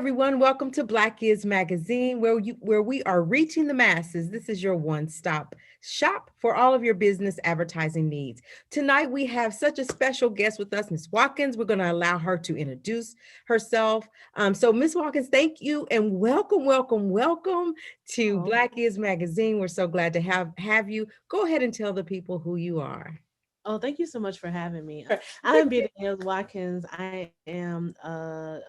everyone. Welcome to Black is Magazine, where we are reaching the masses. This is your one-stop shop for all of your business advertising needs. Tonight we have such a special guest with us, Miss Watkins. We're going to allow her to introduce herself. So, Miss Watkins, thank you and welcome to Oh, Black is Magazine. We're so glad to have you. Go ahead and tell the people who you are. thank you so much for having me. I'm Danielle Watkins. I am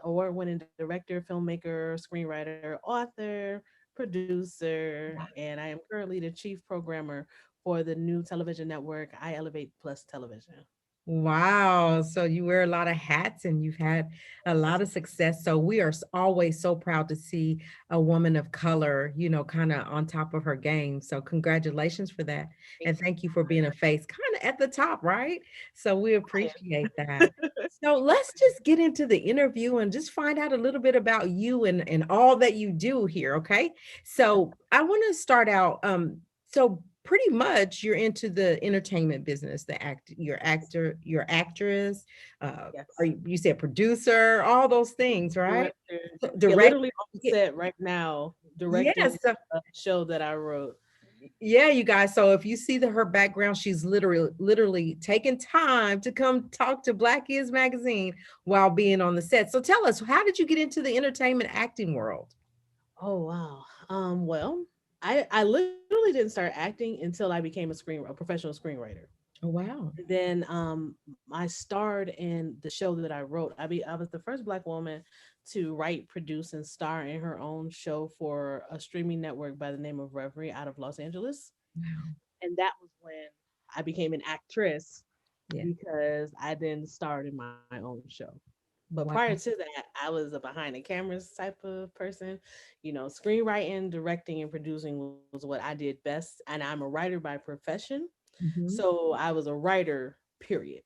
award-winning director, filmmaker, screenwriter, author, producer, and I am currently the chief programmer for the new television network, I Elevate Plus Television. Wow. So you wear a lot of hats and you've had a lot of success. So we are always so proud to see a woman of color, kind of on top of her game. So congratulations for that. And thank you for being a face kind of at the top, right? So we appreciate that. So let's just get into the interview and just find out a little bit about you and all that you do here. Okay. So I want to start out. So pretty much you're into the entertainment business, your actress, or Yes. you said producer, all those things, right? Director. Yeah, Direct. literally on set right now, directing Yes. a show that I wrote. Yeah, you guys. So if you see her background, she's literally taking time to come talk to Black is Magazine while being on the set. So tell us, how did you get into the entertainment acting world? Oh wow. Well, I literally didn't start acting until I became a professional screenwriter. Oh, wow. Then I starred in the show that I wrote. I was the first Black woman to write, produce, and star in her own show for a streaming network by the name of Reverie out of Los Angeles. Wow. And that was when I became an actress Yeah. because I then starred in my own show. But prior Wow. to that, I was a behind the cameras type of person. Screenwriting, directing, and producing was what I did best. And I'm a writer by profession. Mhm. So I was a writer, period.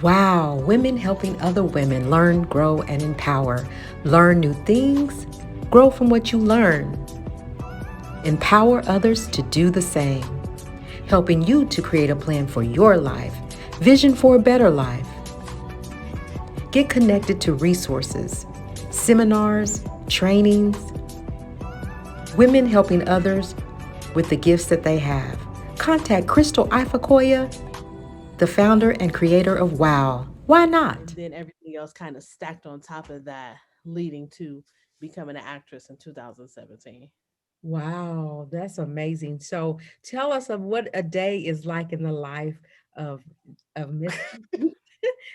Wow, women helping other women learn, grow, and empower. Learn new things, grow from what you learn, empower others to do the same. Helping you to create a plan for your life, vision for a better life. Get connected to resources, seminars, trainings, women helping others with the gifts that they have. Contact Crystal Ifakoya, the founder and creator of WOW. Why And not? then everything else kind of stacked on top of that, leading to becoming an actress in 2017. Wow, that's amazing. So tell us of what a day is like in the life of Miss.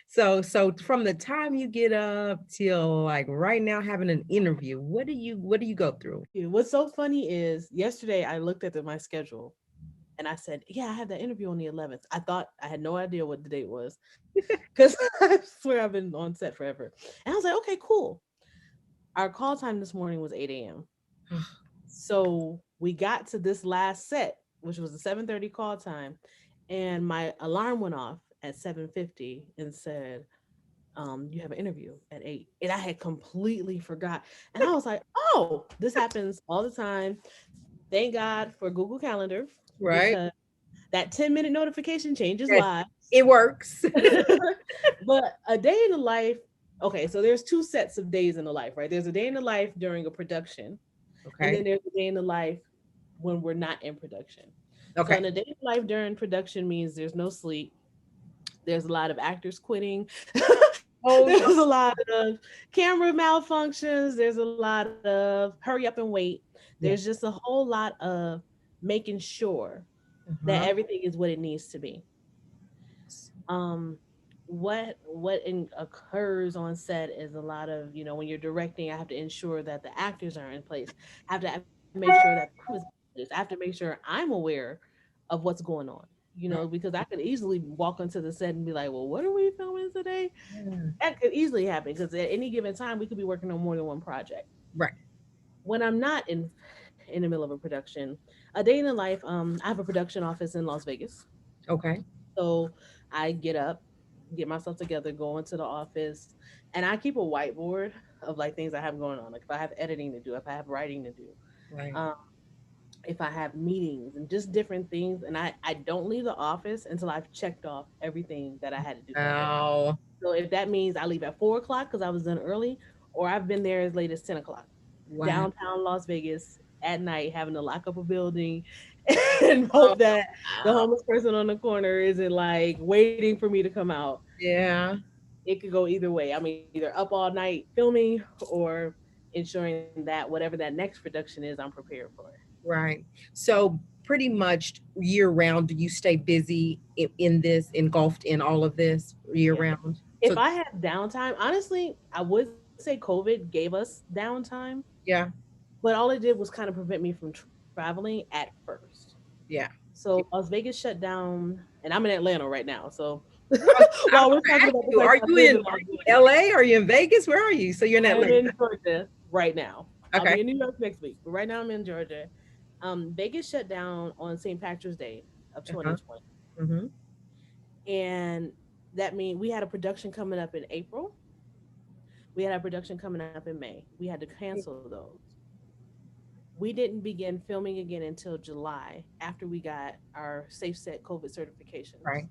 So from the time you get up till like right now having an interview, what do you go through? Yeah, what's so funny is yesterday I looked at my schedule and I said, "Yeah, I have that interview on the 11th." I thought I had no idea what the date was because I swear I've been on set forever. And I was like, "Okay, cool." Our call time this morning was 8 a.m. So we got to this last set, which was the 7:30 call time, and my alarm went off at 7:50 and said, "You have an interview at 8." And I had completely forgot. And I was like, "Oh, this happens all the time." Thank God for Google Calendar Right? because that 10-minute notification changes Yes, lives. it works. But a day in the life, okay, so there's two sets of days in the life, right? There's a day in the life during a production, and then Okay. there's a day in the life when we're not in production. So Okay. in a day in the life during production means there's no sleep. There's a lot of actors quitting. Oh There's no. a lot of camera malfunctions. There's a lot of hurry up and wait. There's Yeah. just a whole lot of making sure that Uh-huh. everything is what it needs to be. Um, occurs on set is a lot of, when you're directing, I have to ensure that the actors are in place. I have to make sure that the crew is in place. I have to make sure I'm aware of what's going on. Because I could easily walk onto the set and be like, "Well, what are we filming today?" Yeah. That could easily happen because at any given time we could be working on more than one project. Right. When I'm not in the middle of a production, a day in the life, I have a production office in Las Vegas. Okay. So I get up, get myself together, go into the office, and I keep a whiteboard of like things I have going on. Like if I have editing to do, if I have writing to do, Right. um, if I have meetings and just different things. And I don't leave the office until I've checked off everything that I had to do that day. Oh. So if that means I leave at 4 o'clock because I was done early, or I've been there as late as 10 o'clock. Wow. Downtown Las Vegas at night, having to lock up a building and Oh, hope that the wow. homeless person on the corner isn't like waiting for me to come out. Yeah. It could go either way. I'm either up all night filming or ensuring that whatever that next production is, I'm prepared for it. Right. So pretty much year round, do you stay busy in this, engulfed in all of this year Yeah. round? If So I have downtime, honestly, I would say COVID gave us downtime, yeah, but all it did was kind of prevent me from traveling at first. yeah. So Las Vegas shut down, and I'm in Atlanta right now. So I was while we're gonna talking ask about the you, place are I you live in in Las Vegas, LA? Are you in Vegas? Where are you? So you're in I am Atlanta. in Georgia right now. I'll Okay. be in New York next week, but right now I'm in Georgia. Vegas shut down on St. Patrick's Day of Uh-huh. 2020, Hmm. and that means we had a production coming up in April. We had a production coming up in May. We had to cancel those. We didn't begin filming again until July after we got our Safe Set COVID certifications. Right.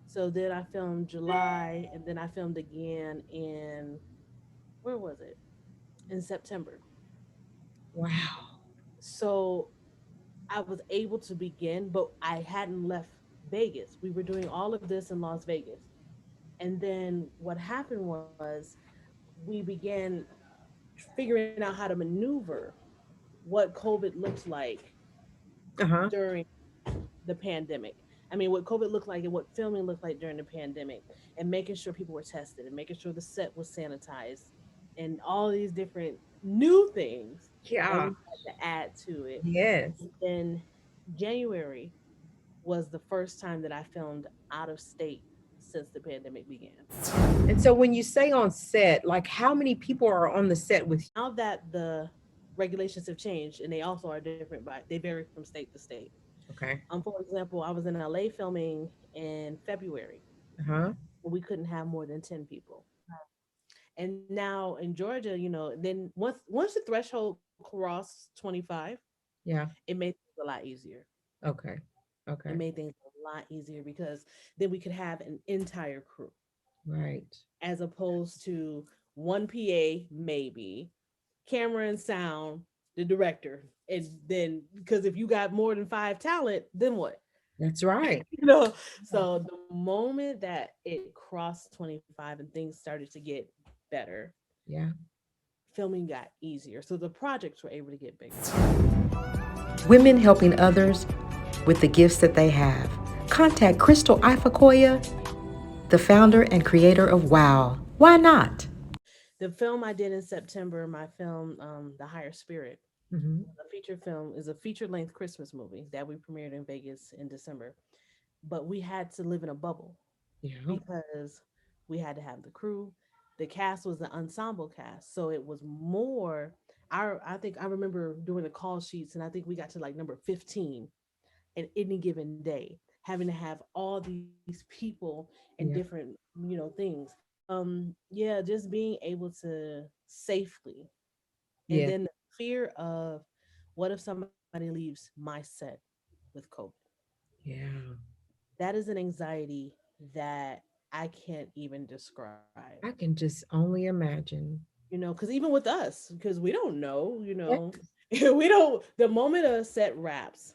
So then I filmed July, and then I filmed again in, where was it? In September. Wow. So I was able to begin, but I hadn't left Vegas. We were doing all of this in Las Vegas. And then what happened was we began figuring out how to maneuver what COVID looks like Uh-huh. during the pandemic. I mean, what COVID looked like and what filming looked like during the pandemic, and making sure people were tested and making sure the set was sanitized and all these different new things that we Yeah. had to add to it. Yes. And then January was the first time that I filmed out of state since the pandemic began. And so when you say on set, like how many people are on the set with Now that the regulations have changed, and they also are different, by they vary from state to state. you? Okay. For example, I was in LA filming in February. Uh-huh. We couldn't have more than 10 people. And now in Georgia, then once the threshold crossed 25, Yeah. it made things a lot easier. Okay. It Okay. made things a lot easier because then we could have an entire crew Right. as opposed to one PA, maybe, camera and sound, the director. And then, because if you got more than five talent, then what? That's right. you know so the moment that it crossed 25 and things started to get better, Yeah. filming got easier, so the projects were able to get bigger. Women helping others with the gifts that they have. Contact Crystal Ifakoya, the founder and creator of WOW. Why not? The film I did in September, my film, The Higher Spirit, Hmm. a feature film, is a feature length Christmas movie that we premiered in Vegas in December. But we had to live in a bubble Yeah. because we had to have the crew. The cast was the ensemble cast, so it was more. I think I remember doing the call sheets, and I think we got to like number 15 in any given day, having to have all these people and Yeah. different things. Yeah, just being able to safely, and Yeah. then the fear of, what if somebody leaves my set with COVID? Yeah. That is an anxiety that I can't even describe. I can just only imagine. Because even with us, because we don't know, Yeah. we don't. The moment a set wraps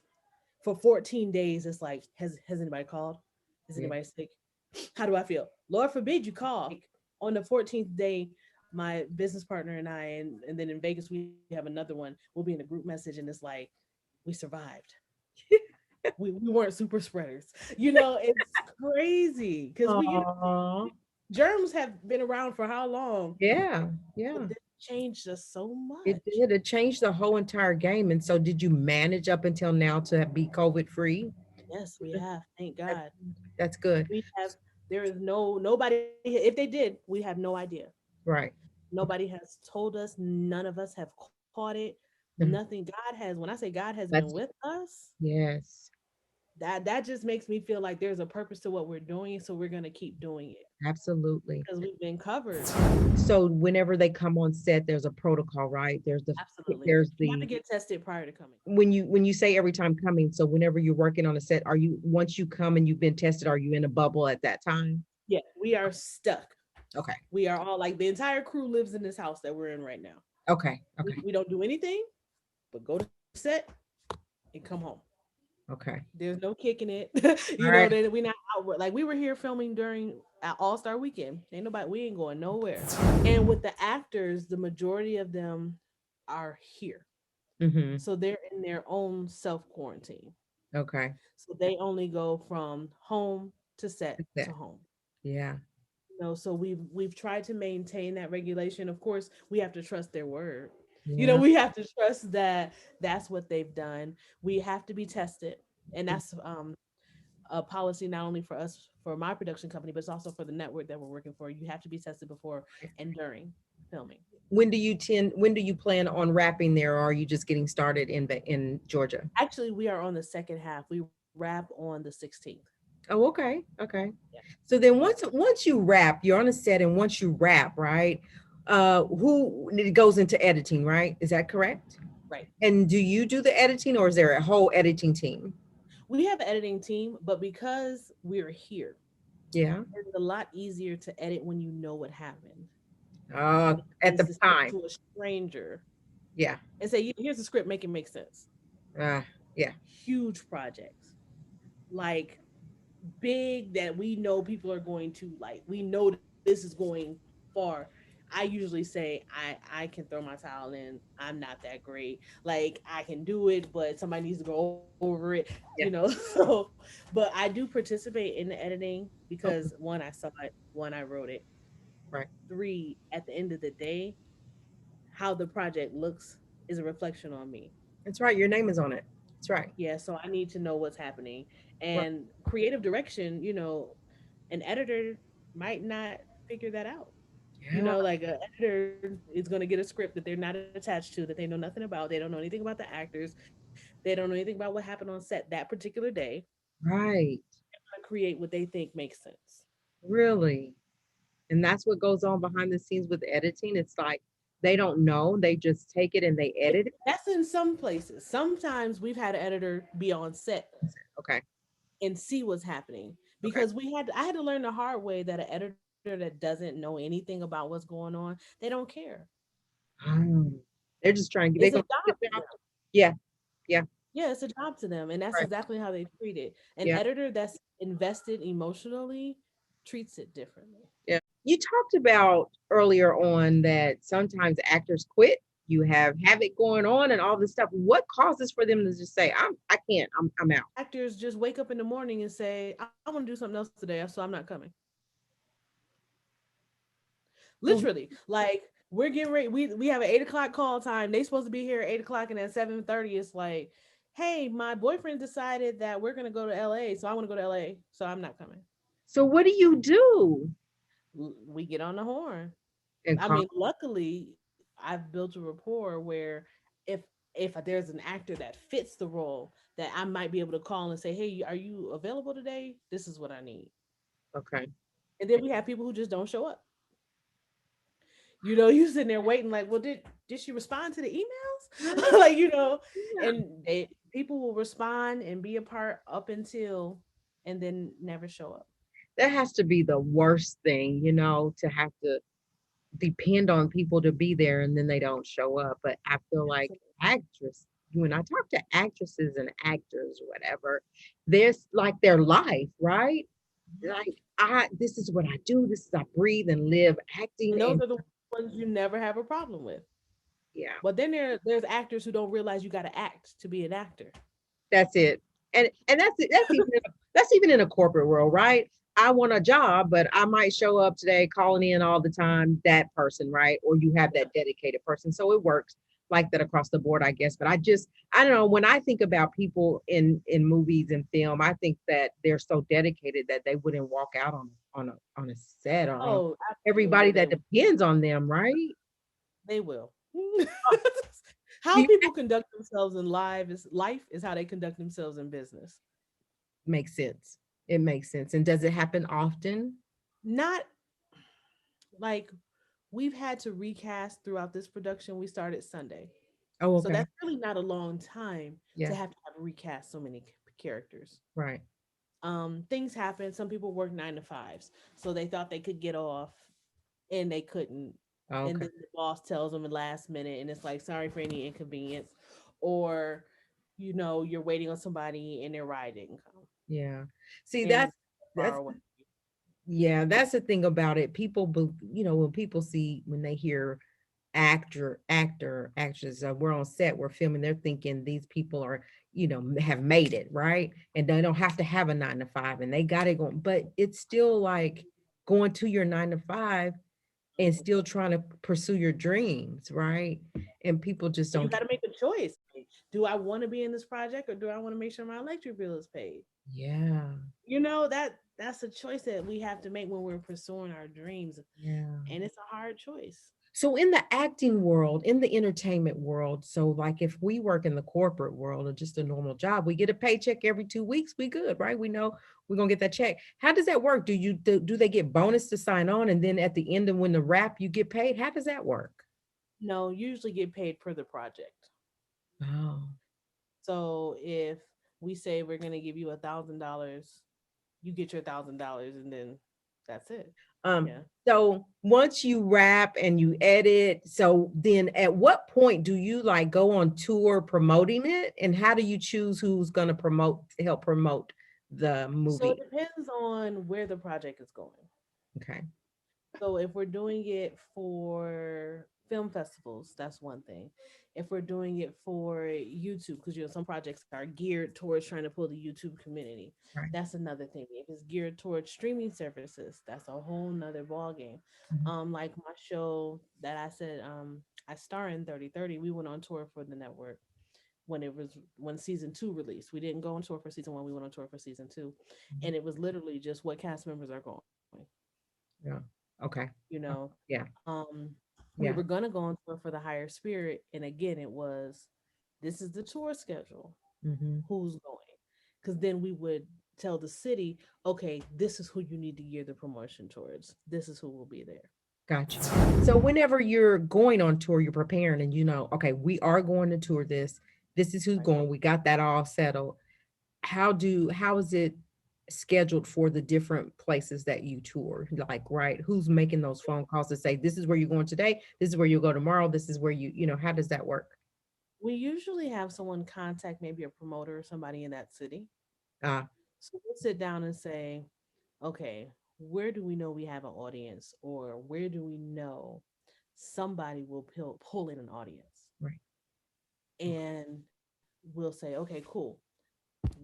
for 14 days, it's like, has anybody called? Is Yeah. anybody sick? How do I feel? Lord forbid you call. Like, on the 14th day, my business partner and I, and then in Vegas we have another one. We'll be in a group message, and it's like, we survived. We weren't super spreaders. It's crazy because Aw. germs have been around for how long? Yeah. But Yeah. this changed us so It much. did. It changed the whole entire game. And so did you manage up until now to be COVID free? Yes, we have. Thank God. That's good. We have. There is nobody. If they did, we have no idea. Right. Nobody has told us. None of us have caught it. Mhm. Nothing. God has. When I say God has been with That's us, yes, that just makes me feel like there's a purpose to what we're doing. So we're gonna keep doing it absolutely. because we've been covered. So whenever they come on set, there's a protocol, right? Absolutely. There's You have to the get tested prior to coming. when you say every time coming, so whenever you're working on a set, are you once you come and you've been tested, are you in a bubble at that time? Yeah, we are stuck. Okay. We are all like the entire crew lives in this house that we're in right now. Okay. We, Okay. we don't do anything but go to set and come home. Okay. There's no kicking it. All right. That we not out like we were here filming during All Star Weekend. Ain't nobody. We ain't going nowhere. And with the actors, the majority of them are here, Mm-hmm. so they're in their own self quarantine. Okay. So they only go from home to set That's it. to home. Yeah. So we've tried to maintain that regulation. Of course, we have to trust their word. Yeah. We have to trust that that's what they've done. We have to be tested, and that's a policy not only for us for my production company, but it's also for the network that we're working for. You have to be tested before and during filming. When do you plan on wrapping there, or are you just getting started in Georgia? Actually, we are on the second half. We wrap on the 16th. Oh, okay. Okay. Yeah. So then Yeah. once you wrap, you're on a set, and once you wrap, right? Who it goes into editing, right? Is that correct? Right. And do you do the editing, or is there a whole editing team? We have an editing team, but because we're here, Yeah. it's a lot easier to edit when you know what happened than it At is the to speak time. to a stranger Yeah. and say, here's the script, make it make sense. Uh, yeah. Huge projects, like big that we know people are going to like, we know this is going far. I usually say I can throw my towel in. I'm not that great. Like I can do it, but somebody needs to go over it, Yeah. So, but I do participate in the editing because Okay. one, I saw it, one, I wrote it. Right. Three, at the end of the day, how the project looks is a reflection on me. That's right. Your name is on it. That's right. Yeah, so I need to know what's happening. Right. And creative direction, an editor might not figure that out. Yeah. Like an editor is going to get a script that they're not attached to, that they know nothing about. They don't know anything about the actors. They don't know anything about what happened on set that particular day. Right. To create what they think makes sense. Really. And that's what goes on behind the scenes with editing. It's like they don't know. They just take it and they edit it. That's in some places. Sometimes we've had an editor be on set Okay. and see what's happening Okay. because I had to learn the hard way that an editor that doesn't know anything about what's going on, they don't care. Oh, they're just trying to It's they're a gonna job get to the them. job. Yeah. Yeah. Yeah, it's a job to them, and that's Right. exactly how they treat it. An Yeah. editor that's invested emotionally treats it differently. Yeah. You talked about earlier on that sometimes actors quit. You have it going on and all this stuff. What causes for them to just say, I can't, I'm out. Actors just wake up in the morning and say, "I want to do something else today, so I'm not coming." Oh, Literally, like we're getting ready. We have an 8 o'clock call time. They supposed to be here at 8 o'clock, and at 7:30, it's like, "Hey, my boyfriend decided that we're gonna go to LA, so I want to go to LA, so I'm not coming." so what do you do? We get on the horn. And I call. mean, luckily, I've built a rapport where if there's an actor that fits the role, that I might be able to call and say, "Hey, are you available today? This is what I need." Okay. And then we have people who just don't show up. You sitting there waiting, like, well, did she respond to the emails? Like, Yeah. and people will respond and be a part up until, and then never show up. That has to be the worst thing, to have to depend on people to be there and then they don't show up. But I feel like actress, when I talk to actresses and actors, whatever, there's like their life, right? Like this is what I do. This is I breathe and live acting, And those and are the ones you never have a problem with. yeah, But then there's actors who don't realize you got to act to be an actor. that's it. And that's it. That's even in a corporate world, right? I want a job, but I might show up today calling in all the time, that person, right? Or you have that dedicated person. So it works like that across the board, I guess. But I don't know, when I think about people in movies and film, I think that they're so dedicated that they wouldn't walk out on a set or on Oh, absolutely, everybody that depends on them, right? they will. Oh, How you- people conduct themselves in life is how they conduct themselves in business. Makes sense. It makes sense. And does it happen often? Not like we've had to recast throughout this production. We started Sunday. Oh, So okay. that's really not a long time Yeah, to have recast so many characters. right. Things happen. Some people work 9 to 5s, so they thought they could get off. and they couldn't. And Okay. then the boss tells them at last minute, and it's like, sorry for any inconvenience, or you're waiting on somebody and their ride didn't come, Yeah. See, and far that's away. yeah, that's the thing about it. People, when people when they hear actress, we're on set, we're filming, they're thinking these people are, have made it, right? And they don't have to have a 9 to 5 and they got it going. But it's still like going to your 9 to 5 and still trying to pursue your dreams, right? And people just You don't. got to make a choice. Do I want to be in this project, or do I want to make sure my electric bill is paid? Yeah. That's a choice that we have to make when we're pursuing our dreams, Yeah. and it's a hard choice. So in the acting world, in the entertainment world, so like if we work in the corporate world or just a normal job, we get a paycheck every 2 weeks, we good, right? We know we're gonna get that check. How does that work? Do they get bonus to sign on and then at the end of when the wrap you get paid? How does that work? No, usually get paid per the project. Oh. So if we say we're going to give you $1,000, you get your $1,000, and then that's it. Um, Yeah. so once you wrap and you edit, so then at what point do you like go on tour promoting it? And how do you choose who's gonna help promote the So it movie? depends on where the project is going. Okay. So if we're doing it for film festivals, that's one thing. If we're doing it for YouTube, because some projects are geared towards trying to pull the YouTube community, Right. that's another thing. If it's geared towards streaming services, that's a whole nother ball game. Mhm. Like my show that I said, I star in 3030. We went on tour for the network when season two released. We didn't go on tour for season one. We went on tour for season two, Mhm. and it was literally just what cast members are going. Yeah. Okay. You know, Yeah. um, we Yeah. were gonna go on tour for the Higher Spirit, and again, it was this is the tour schedule. Hmm. Who's going? Because then we would tell the city, okay, this is who you need to gear the promotion towards. This is who will be there. Gotcha. So whenever you're going on tour, you're preparing and okay, we are going to tour this. This is who's Right. going. We got that all settled. How is it scheduled for the different places that you tour? Like, right, who's making those phone calls to say this is where you're going today, this is where you go tomorrow, this is where how does that work? We usually have someone contact maybe a promoter or somebody in that city. Ah, So we'll sit down and say, okay, where do we know we have an audience, or where do we know somebody will pull in an audience? right. Okay. And we'll say, okay, cool.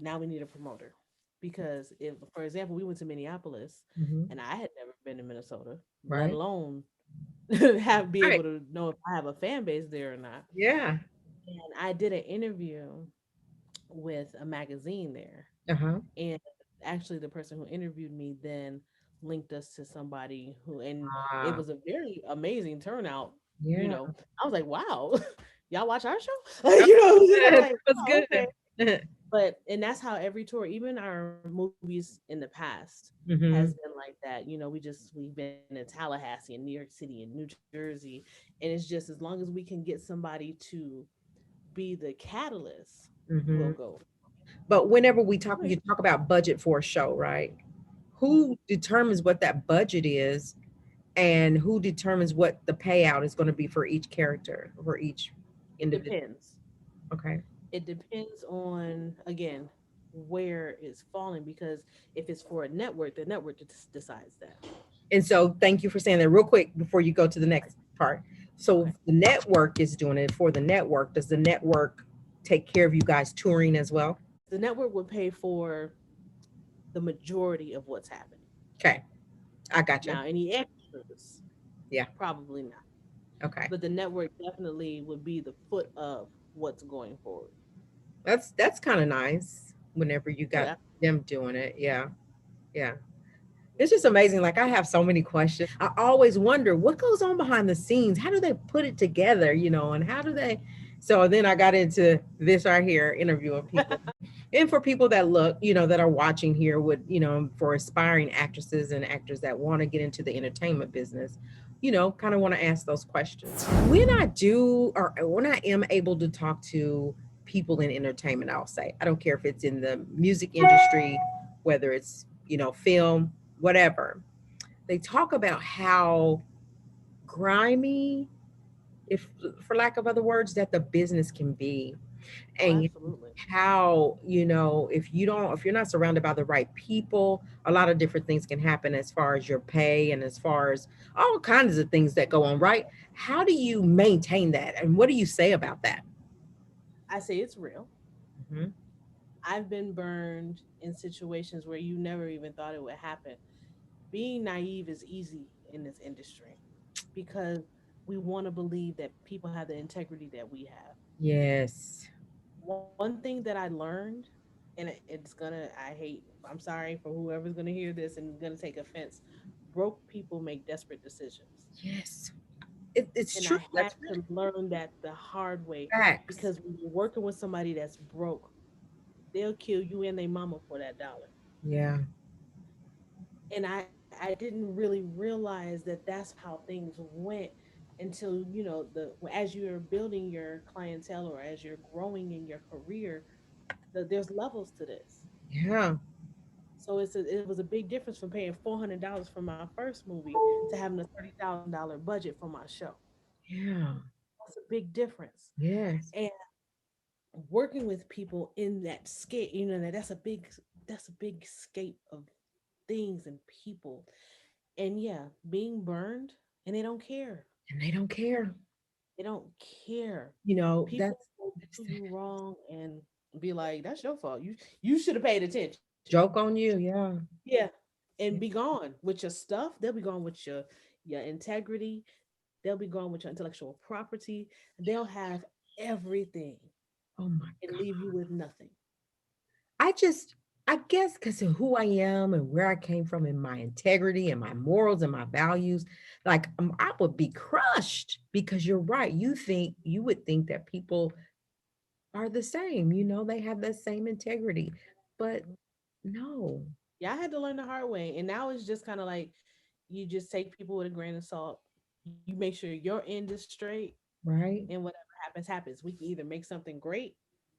Now we need a promoter. Because if, for example, we went to Minneapolis Hmm. and I had never been to Minnesota, let Right. alone be Right. able to know if I have a fan base there or not. Yeah. And I did an interview with a magazine there. Uh-huh. And actually, the person who interviewed me then linked us to somebody who, and it Ah, was a very amazing turnout. You yeah. know, I was like, wow, y'all watch our show? That I'm was like, wow, good. okay. That was good. And that's how every tour, even our movies in the past, has Hmm. been like that. We've been in Tallahassee and New York City and New Jersey, and it's just as long as we can get somebody to be the catalyst, we'll Hmm. go. But whenever you Okay. talk about budget for a show, right? Mhm. Who determines what that budget is and who determines what the payout is going to be for each character, for each individual? Depends. Okay. It depends on, again, where it's falling, because if it's for a network, the network decides that. And so thank you for saying that real quick before you go to the next part. So Okay. the network is doing it for the network. Does the network take care of you guys touring as well? Yes, the network would pay for the majority of what's happening. Okay. I gotcha. Now, any extras, Yeah. probably not. Okay. But the network definitely would be the foot of what's going forward. That's kind of nice whenever you Oh, got yeah. them doing it. Yeah. Yeah. It's just amazing. Like I have so many questions. I always wonder what goes on behind the scenes. How do they put it together, and how do they so then I got into this right here, interviewing people. And for people that look, that are watching here would, for aspiring actresses and actors that want to get into the entertainment business, kind of want to ask those questions. When I do or when I am able to talk to people in entertainment, I'll say, I don't care if it's in the music industry, whether it's, film, whatever. They talk about how grimy, if for lack of other words, that the business can be. Oh, And absolutely. how, if you're not surrounded by the right people, a lot of different things can happen as far as your pay and as far as all kinds of things that go on, right? How do you maintain that, and what do you say about that? I say it's real. Hmm. I've been burned in situations where you never even thought it would happen. Being naive is easy in this industry because we want to believe that people have the integrity that we have. Yes. One thing that I learned, and it's gonna, I'm sorry for whoever's gonna hear this and gonna take offense. Broke people make desperate decisions. Yes. It's And true. I had That's right. to learn that the hard way Facts. because when you're working with somebody that's broke, they'll kill you and their mama for that dollar. Yeah. And I didn't really realize that that's how things went until as you're building your clientele or as you're growing in your career, there's levels to this. Yeah. So it was a big difference from paying $400 for my first movie to having a $30,000 budget for my show. Yeah. That's a big difference. Yes. And working with people in that scale, that's a big scape of things and people. And yeah, being burned, and they don't care. And they don't care. They don't care. That's People will do you wrong and be like, "That's your fault. You should have paid attention." joke on you. Yeah. Yeah, and be gone with your stuff. They'll be gone with your integrity. They'll be gone with your intellectual property. They'll have everything Oh my and God. leave you with nothing. I guess because of who I am and where I came from and my integrity and my morals and my values, like I would be crushed because you're right. You would think that people are the same, they have that same integrity, but Mhm. no, Yeah, I had to learn the hard way, and now it's just kind of like you just take people with a grain of salt. You make sure your end is straight, right? and whatever happens, happens. We can either make something great,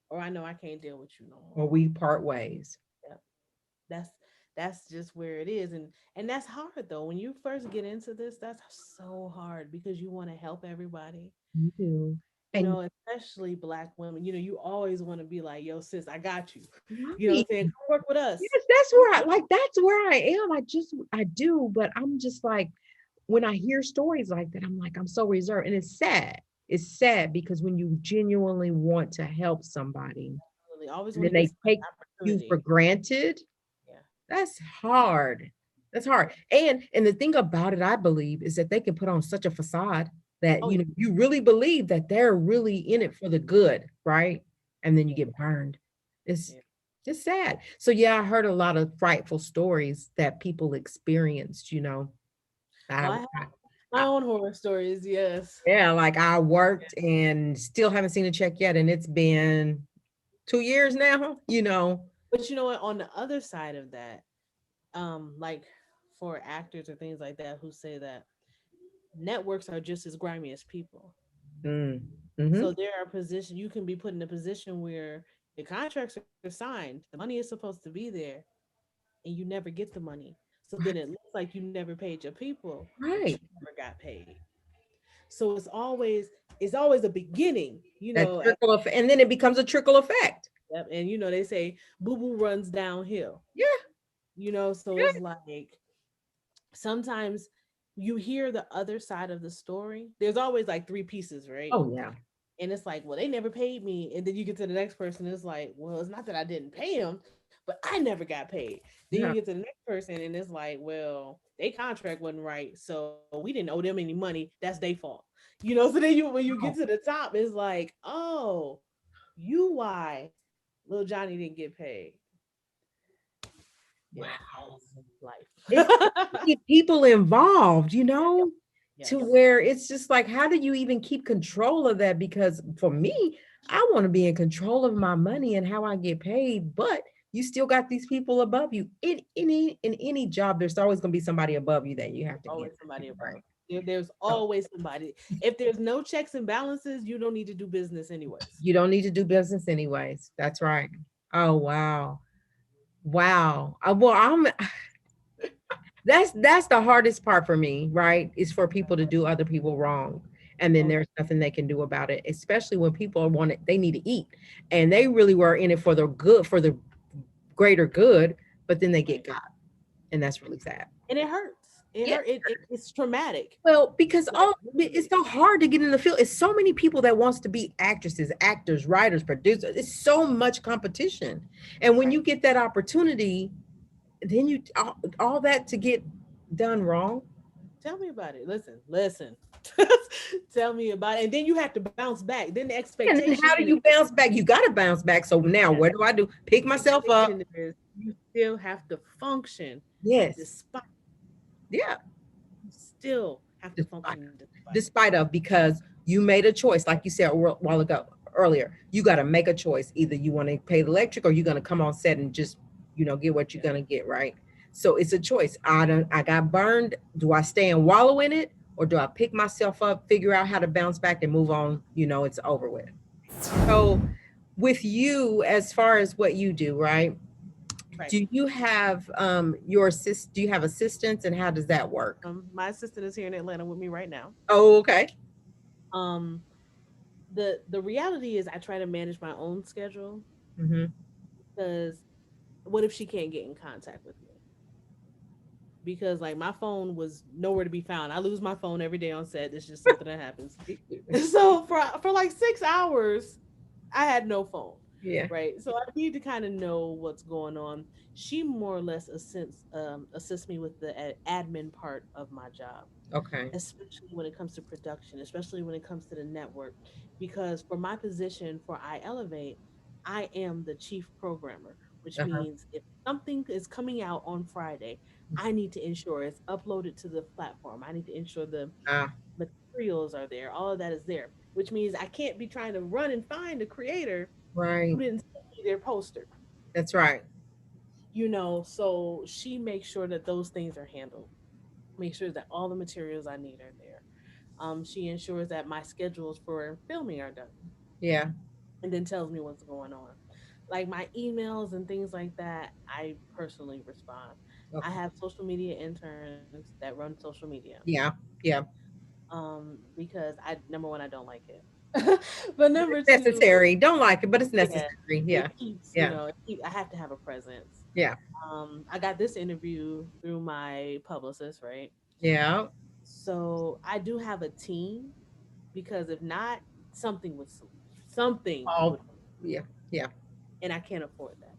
or I know I can't deal with you no more. Or we part ways. Yeah, that's that's just where it is, and that's hard though. When you first get into this, that's so hard because you want to help everybody. You do. And Especially black women. You always want to be like, "Yo, sis, I got you." You know what right. I'm saying? Come work with us. Yes, that's where I am. I do, but I'm just like, when I hear stories like that, I'm like, I'm so reserved. And it's sad. It's sad because when you genuinely want to help somebody Really, always and want then to give they somebody take an you for opportunity. granted, Yeah. that's hard. That's hard. And the thing about it, I believe, is that they can put on such a facade that Oh yeah. you really believe that they're really in it for the good, right? And then you get burned. It's Yeah. it's sad. So yeah, I heard a lot of frightful stories that people experienced, Oh, I, I have I, my I own horror stories. Yes. yeah, like I worked and still haven't seen a check yet, and it's been 2 years now. But you know what? On the other side of that, like for actors or things like that who say that networks are just as grimy as people. Mm. Hmm. So there are positions you can be put in a position where your contracts are signed, the money is supposed to be there, and you never get the money. So then it looks like you never paid your people, but you Right. never got paid. So it's always a beginning, That trickle of, and then it becomes a trickle effect. and they say boo boo runs downhill. Yeah. So it's like sometimes you hear the other side of the story. There's always like three pieces, right? Oh yeah. And it's like, well, they never paid me. And then you get to the next person, it's like, well, it's not that I didn't pay them, but I never got paid. Then you Yeah. get to the next person, and it's like, well, their contract wasn't right, so we didn't owe them any money. That's their fault. So then when you get Oh, to the top, it's like, oh, you why little Johnny didn't get paid. Yeah, wow. It's life. people involved, to Yes. where it's just like, how do you even keep control of that? Because for me, I want to be in control of my money and how I get paid, but you still got these people above you. In any job, there's always going to be somebody above you that you have to Always answer to, somebody above. right? There's So always somebody. If there's no checks and balances, you don't need to do business anyways. you don't need to do business anyways. That's right. Oh wow. Wow. Well, That's the hardest part for me, right? Is for people to do other people wrong. And then Oh, there's nothing they can do about it, especially when people want it, they need to eat. And they really were in it for the good, for the greater good, but then they get right. got. And that's really sad. And it hurts. It Yeah. hurt. It's traumatic. Well, because Like all it's literally. so hard to get in the field. It's so many people that wants to be actresses, actors, writers, producers. It's so much competition. And when Right. you get that opportunity, then you all that to get done wrong. Tell me about it. Listen. Tell me about it. And then you have to bounce back. Then the And then expectation how do you bounce back? You got to bounce back. So now yeah, what do I do? Pick the myself up. expectation is you still have to function Yes. despite Yeah. you still have to Despite, function despite. despite of, because you made a choice, like you said a while ago earlier. You got to make a choice. Either you want to pay the electric or you're going to come on set and just, get what you're Yeah. going to get, right? So it's a choice. I got burned. Do I stay and wallow in it, or do I pick myself up, figure out how to bounce back and move on? It's over with. So with you, as far as what you do, right? Right. Do you have do you have assistants, and how does that work? My assistant is here in Atlanta with me right now. Oh, okay. Um, the reality is I try to manage my own schedule Mm-hmm. because what if she can't get in contact with me? Because like my phone was nowhere to be found. I lose my phone every day on set. It's just something that happens. So for like 6 hours, I had no phone. Yeah. Right. So I need to kind of know what's going on. She more or less assists me with the admin part of my job, Okay. especially when it comes to production, especially when it comes to the network. Because for my position for I Elevate, I am the chief programmer, which Uh-huh. means if something is coming out on Friday, I need to ensure it's uploaded to the platform. I need to ensure the Ah, materials are there. All of that is there, which means I can't be trying to run and find a creator right. who didn't send me their poster. That's right. So she makes sure that those things are handled. Make sure that all the materials I need are there. She ensures that my schedules for filming are done, Yeah. and then tells me what's going on. Like my emails and things like that, I personally respond. I Okay. have social media interns that run social media. Yeah. Yeah. Because I number one, I don't like it. But number two, Necessary. Don't like it, but it's yeah, necessary. it Yeah. keeps, Yeah. I have to have a presence. Yeah. I got this interview through my publicist, right? Yeah. So I do have a team because if not, something would something Oh, would, yeah. Yeah. and I can't afford that.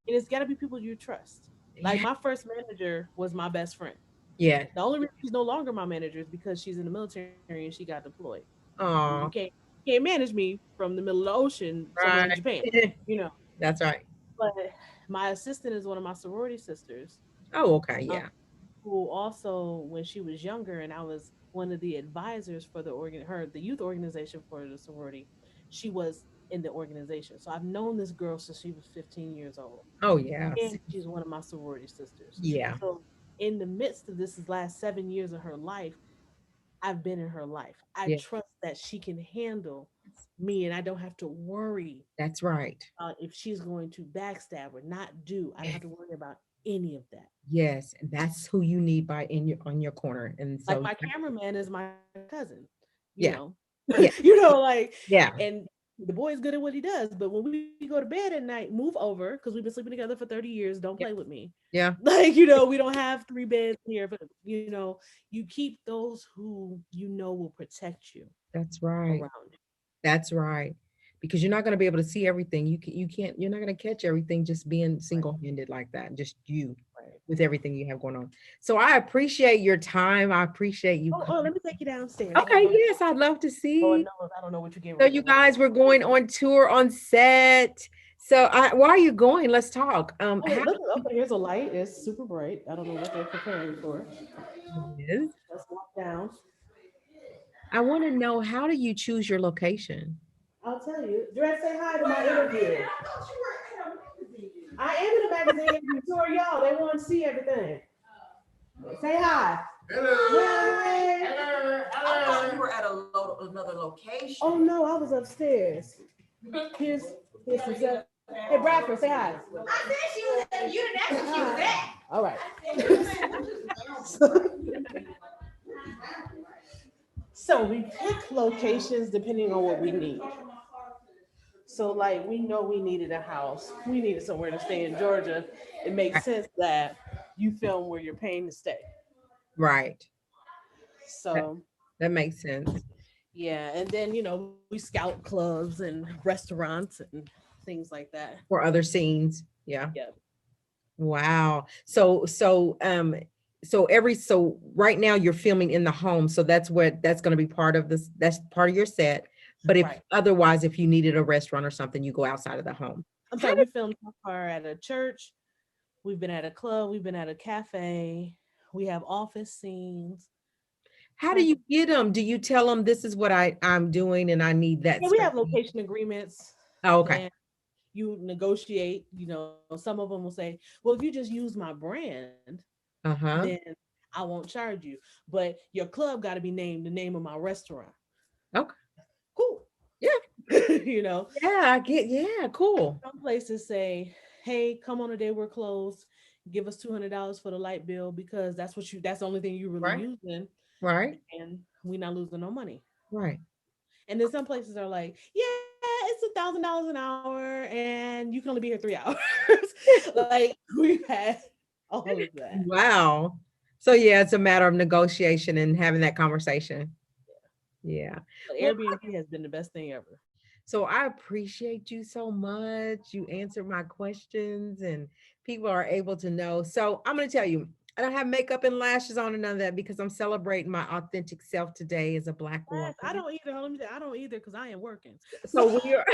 And it's got to be people you trust. Like Yeah. my first manager was my best friend. Yeah. The only reason she's no longer my manager is because she's in the military and she got deployed. And you Oh, can't manage me from the middle of the ocean somewhere in right. Japan, you know. That's right. But my assistant is one of my sorority sisters, Oh, okay. um, Yeah. who also, when she was younger, and I was one of the advisors for the youth organization for the sorority, she was in the organization. So I've known this girl since she was 15 years old, Oh, yeah. and she's one of my sorority sisters. Yeah. So in the midst of this last 7 years of her life, I've been in her life. I Yeah. trust that she can handle me, and I don't have to worry That's right. if she's going to backstab or not do. I don't Yeah. have to worry about any of that. Yes. And that's who you need by in your on your corner. And Like so my cameraman is my cousin, you know. yeah. Yeah. Like, Yeah. and the boy's good at what he does, but when we go to bed at night, move over because we've been sleeping together for 30 years. Don't play Yeah. with me. Yeah. Like, we don't have three beds here, but you keep those who will protect you That's right. around you. That's right. Because you're not going to be able to see everything. You're not going to catch everything just being Right, single-handed like that. Just you right. with everything you have going on. So I appreciate your time. I appreciate you Oh, let coming. me take you downstairs. I gotta Okay, go. yes, I'd love to Lord see. knows I don't know what you're getting So ready to you work guys, on. we're going on tour on set. So why are you going? Let's talk. Oh, How look, okay, here's a light. It's super bright. I don't know what they're preparing for. is Let's walk down. I want to know, how do you choose your location? I'll tell you. Dress, say hi to my interview. I am in a magazine interview. So are y'all. They want to see everything. Say hi. Hey. I thought you were at another location. Oh no, I was upstairs. Here's some stuff. Hey Bradford, say hi. I said she was. You didn't ask if she was there. All right. So we pick locations depending on what we need. So like we know we needed a house, we needed somewhere to stay in Georgia. It makes Right. sense that you film where you're paying to stay. Right. That, So that makes sense. yeah, and then we scout clubs and restaurants and things like that. For other scenes. Yeah. Yeah. Wow. So right now you're filming in the home. So that's going to be part of this. That's part of your set. But if Right. otherwise, if you needed a restaurant or something, you go outside of the home. I'm How sorry, do, we filmed so far at a church, we've been at a club, we've been at a cafe, we have office scenes. how do Trying you to get them? Do you tell them this is what I'm doing and I need that Yeah, we space? have location agreements Oh, okay. and you negotiate. Some of them will say, well, if you just use my brand, then Uh-huh. I won't charge you. But your club got to be named the name of my restaurant. Okay. Cool. Yeah. you know, Yeah, yeah, cool. some places say, hey, come on a day we're closed. Give us $200 for the light bill because that's the only thing you really Right. using, Right. and we not losing no money. Right. And then some places are like, yeah, it's $1,000 an hour, and you can only be here 3 hours. Like we've had all of that. Wow. So yeah, it's a matter of negotiation and having that conversation. Yeah. But Well, Airbnb has been the best thing ever. so I appreciate you so much. You answered my questions and people are able to know. So I'm going to tell you, I don't have makeup and lashes on and none of that because I'm celebrating my authentic self today as a Black Yes, I woman. don't either. Let me say, I don't either because I am working. So, So we are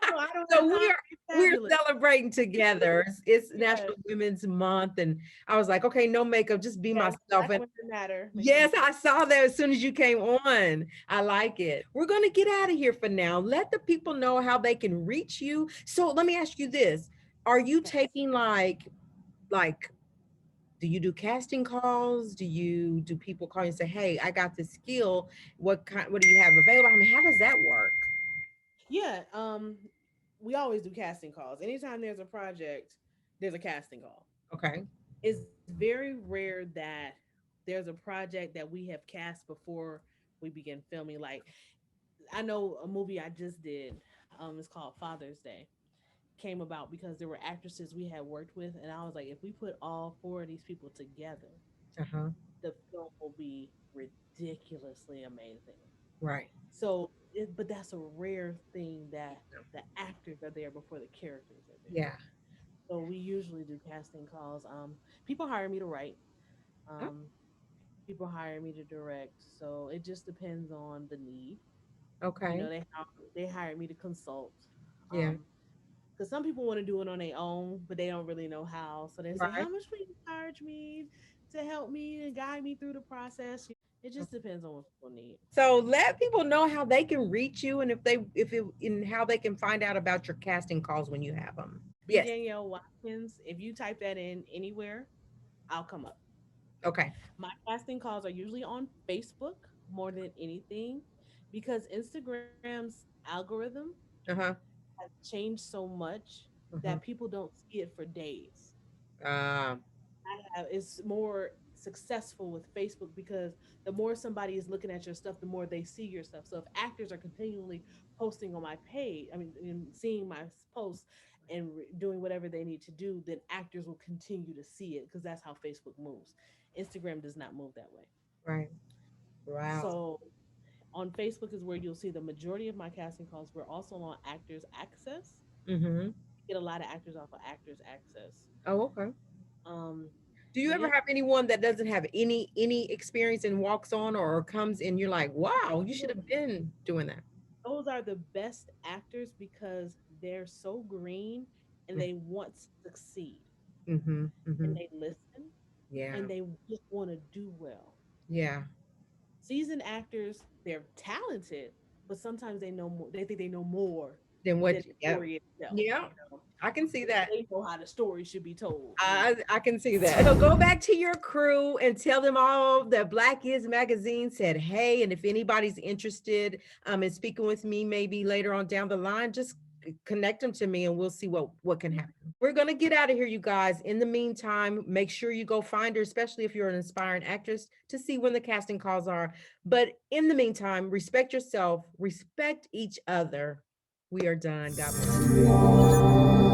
so I don't so have time to be we're fabulous. celebrating together. It's Yes, National Women's Month and I was like, okay, no makeup, just be yes, myself. Black And women matter. Make sure yes, you I saw that as soon as you came on. I like it. We're going to get out of here for now. Let the people know how they can reach you. So let me ask you this. Are you yes. taking like do you do casting calls? Do people call you and say, "Hey, I got this skill. What do you have available?" I mean, how does that work? Yeah, we always do casting calls. Anytime there's a project, there's a casting call. Okay. It's very rare that there's a project that we have cast before we begin filming. Like I know a movie I just did, it's called Father's Day, came about because there were actresses we had worked with, and I was like, if we put all four of these people together, Uh-huh. the film will be ridiculously amazing. Right. But that's a rare thing that the actors are there before the characters are there. Yeah. So we usually do casting calls. People hire me to write. Oh, Um, people hire me to direct. So it just depends on the need. okay. They hired me to consult. Yeah. Because some people want to do it on their own, but they don't really know how. So they say, Right. "How much will you charge me to help me and guide me through the process?" It just depends on what people need. So let people know how they can reach you and if it and how they can find out about your casting calls when you have them. The Yes. Danielle Watkins. If you type that in anywhere, I'll come up. Okay. My casting calls are usually on Facebook more than anything because Instagram's algorithm Uh-huh. has changed so much Uh-huh. that people don't see it for days. Uh, It's more successful with Facebook because the more somebody is looking at your stuff, the more they see your stuff. So if actors are continually posting on my page, and seeing my posts and doing whatever they need to do, then actors will continue to see it because that's how Facebook moves. Instagram does not move that way. right. Wow. So on Facebook is where you'll see the majority of my casting calls. We're also on Actors Access. Mm-hmm. Get a lot of actors off of Actors Access. Oh, okay. Um, Do you but ever yeah, have anyone that doesn't have any experience and walks on or comes and you're like, wow, you should have been doing that? those are the best actors because they're so green and they want to succeed Mm-hmm. Mm-hmm. and they listen Yeah. and they just want to do well. Yeah. Seasoned actors, they're talented, but sometimes they know more. They think they know more Then than what? the Yeah. story itself. Yeah. I can see that. They know how the story should be told. I can see that. So go back to your crew and tell them all that Black is Magazine said, hey, and if anybody's interested in speaking with me maybe later on down the line, just connect them to me and we'll see what can happen. We're going to get out of here, you guys. In the meantime, make sure you go find her, especially if you're an aspiring actress, to see when the casting calls are. But in the meantime, respect yourself, respect each other. We are done. God bless you.